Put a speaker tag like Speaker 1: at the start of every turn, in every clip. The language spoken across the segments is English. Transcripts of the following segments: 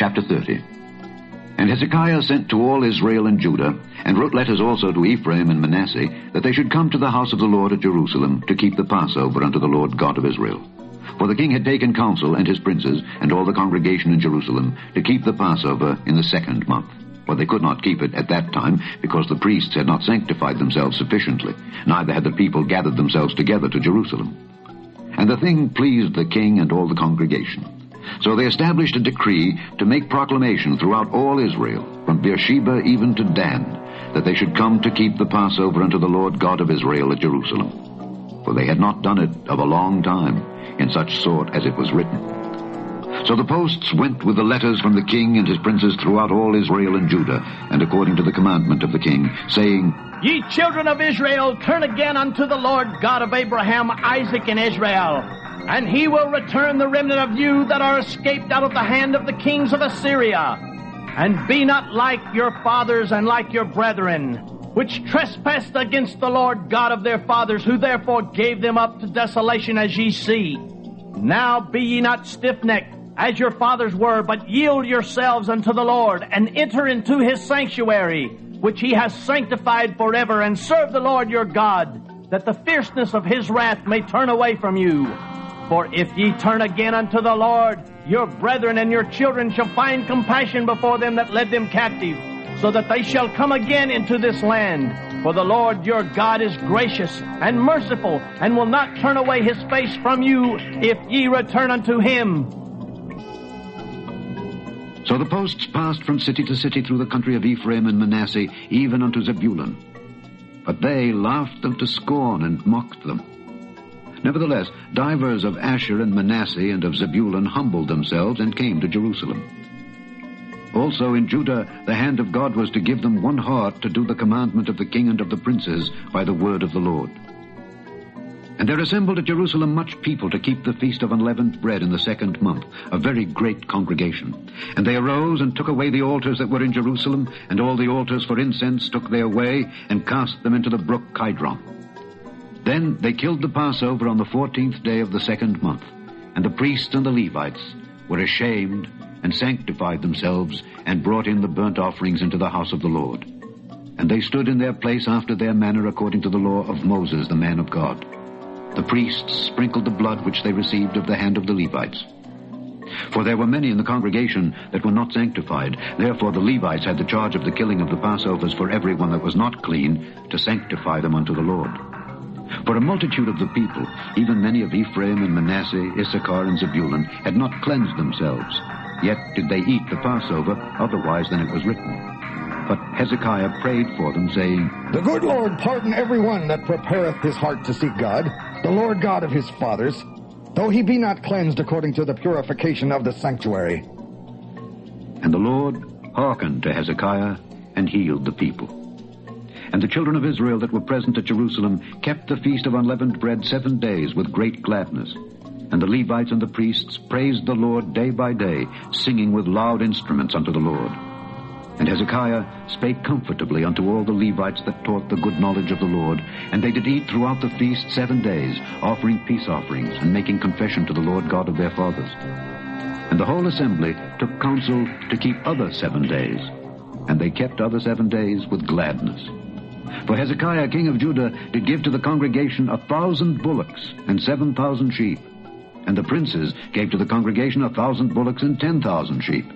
Speaker 1: chapter 30. And Hezekiah sent to all Israel and Judah, and wrote letters also to Ephraim and Manasseh, that they should come to the house of the Lord at Jerusalem, to keep the Passover unto the Lord God of Israel. For the king had taken counsel, and his princes, and all the congregation in Jerusalem, to keep the Passover in the 2nd month. For they could not keep it at that time, because the priests had not sanctified themselves sufficiently, neither had the people gathered themselves together to Jerusalem. And the thing pleased the king and all the congregation. So they established a decree to make proclamation throughout all Israel, from Beersheba even to Dan, that they should come to keep the Passover unto the Lord God of Israel at Jerusalem. For they had not done it of a long time, in such sort as it was written. So the posts went with the letters from the king and his princes throughout all Israel and Judah, and according to the commandment of the king, saying,
Speaker 2: Ye children of Israel, turn again unto the Lord God of Abraham, Isaac, and Israel, and he will return the remnant of you that are escaped out of the hand of the kings of Assyria. And be not like your fathers and like your brethren, which trespassed against the Lord God of their fathers, who therefore gave them up to desolation, as ye see. Now be ye not stiff-necked, as your fathers were, but yield yourselves unto the Lord, and enter into his sanctuary, which he has sanctified forever, and serve the Lord your God, that the fierceness of his wrath may turn away from you. For if ye turn again unto the Lord, your brethren and your children shall find compassion before them that led them captive, so that they shall come again into this land. For the Lord your God is gracious and merciful, and will not turn away his face from you, if ye return unto him.
Speaker 1: So the posts passed from city to city through the country of Ephraim and Manasseh, even unto Zebulun. But they laughed them to scorn and mocked them. Nevertheless, divers of Asher and Manasseh and of Zebulun humbled themselves and came to Jerusalem. Also in Judah the hand of God was to give them one heart to do the commandment of the king and of the princes by the word of the Lord. And there assembled at Jerusalem much people to keep the feast of unleavened bread in the 2nd month, a very great congregation. And they arose and took away the altars that were in Jerusalem, and all the altars for incense took their way, and cast them into the brook Kidron. Then they killed the Passover on the 14th day of the 2nd month, and the priests and the Levites were ashamed, and sanctified themselves, and brought in the burnt offerings into the house of the Lord. And they stood in their place after their manner, according to the law of Moses, the man of God. The priests sprinkled the blood which they received of the hand of the Levites. For there were many in the congregation that were not sanctified. Therefore the Levites had the charge of the killing of the Passovers for every one that was not clean, to sanctify them unto the Lord. For a multitude of the people, even many of Ephraim and Manasseh, Issachar and Zebulun, had not cleansed themselves. Yet did they eat the Passover otherwise than it was written. But Hezekiah prayed for them, saying,
Speaker 3: The good Lord pardon every one that prepareth his heart to seek God, the Lord God of his fathers, though he be not cleansed according to the purification of the sanctuary.
Speaker 1: And the Lord hearkened to Hezekiah, and healed the people. And the children of Israel that were present at Jerusalem kept the feast of unleavened bread 7 days with great gladness. And the Levites and the priests praised the Lord day by day, singing with loud instruments unto the Lord. And Hezekiah spake comfortably unto all the Levites that taught the good knowledge of the Lord, and they did eat throughout the feast 7 days, offering peace offerings, and making confession to the Lord God of their fathers. And the whole assembly took counsel to keep other 7 days, and they kept other 7 days with gladness. For Hezekiah king of Judah did give to the congregation 1,000 bullocks and 7,000 sheep, and the princes gave to the congregation 1,000 bullocks and 10,000 sheep.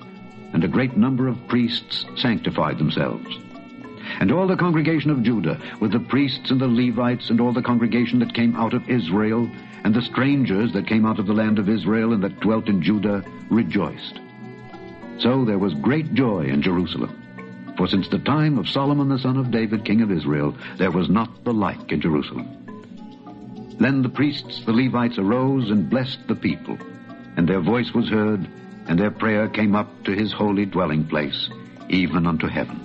Speaker 1: And a great number of priests sanctified themselves. And all the congregation of Judah, with the priests and the Levites, and all the congregation that came out of Israel, and the strangers that came out of the land of Israel and that dwelt in Judah, rejoiced. So there was great joy in Jerusalem. For since the time of Solomon the son of David, king of Israel, there was not the like in Jerusalem. Then the priests, the Levites, arose and blessed the people, and their voice was heard, and their prayer came up to his holy dwelling place, even unto heaven.